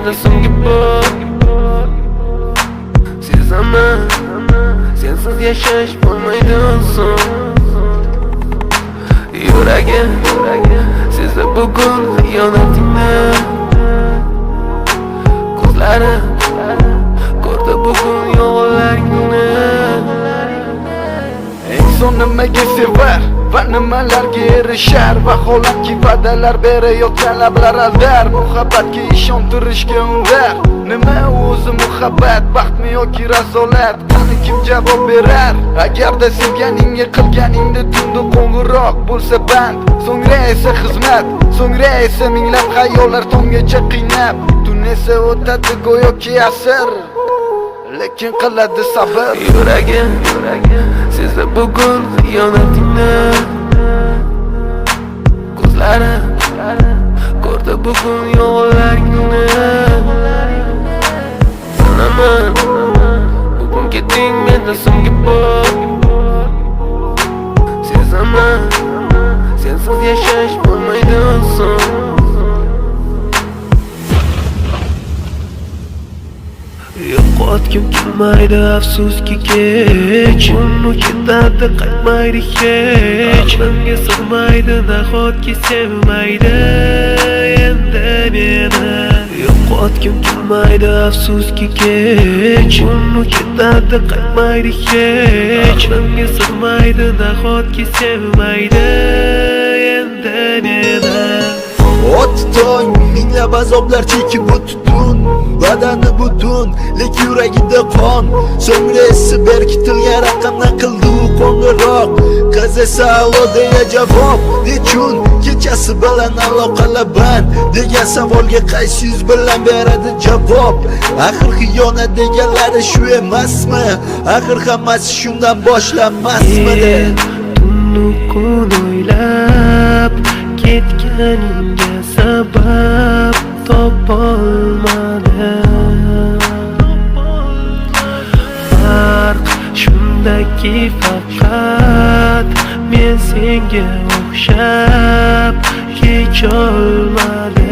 menda so'nggi bor. Sezaman, sensiz yashash bo'lmaydi oson. Yuragim sezdi bugun xiyonatingni. Ko'zlarim ko'rdi bugun yolg'onlaringni. Inson nimaga sevar va nimalarga erishar? Vaholanki va'dalar berayotgan lablar aldar. Muhabbatga ishontirishga undar. Nima o'zi muhabbat, baxtmi yoki razolat? Qani kim javob berar? Agarda sevganingga qilganingda tunda qo'ng'iroq bo'lsa band, so'ngra esa xizmat, so'ngra esa minglab xayollar tonggacha qiynab, tun esa o'tadi go'yoki asr, lekin qiladi sabr. Yuragim sezdi bugun xiyonatingni. Ko'zlarim ko'rdi bugun yolg'onlaringni. Sanaman bugun ketding menda so'nggi bor. Sezaman sensiz yashash bo'lmaydi oson. Yo'qotgim kelmaydi afsuski kech. Uni ketadi qaytmaydi hech. Aqlimga sig'maydi nahotki sevmaydi endi meni. Yo'qotgim kelmaydi afsuski kech. Uni ketadi qaytmaydi hech. Aqlimga sig'maydi nahotki sevmaydi endi meni. Ot tong minglab azoblar chekib o'tdun, badani butun, lek yuragida qon. So'ngra esi berkitilgan raqamdan qildi u qo'ng'iroq. Qiz esa alo deya javob. Nechun kechasi bilan aloqalar band degan savolga qaysi yuz bilan beradi javob? Axir xiyonat deganlari shu emasmi? Axir hammasi shundan boshlanmasmidi? Tunni kun o'ylab ketganingga sabab topolmadim. Farq shundaki faqat men senga o'xshab kecholmadim.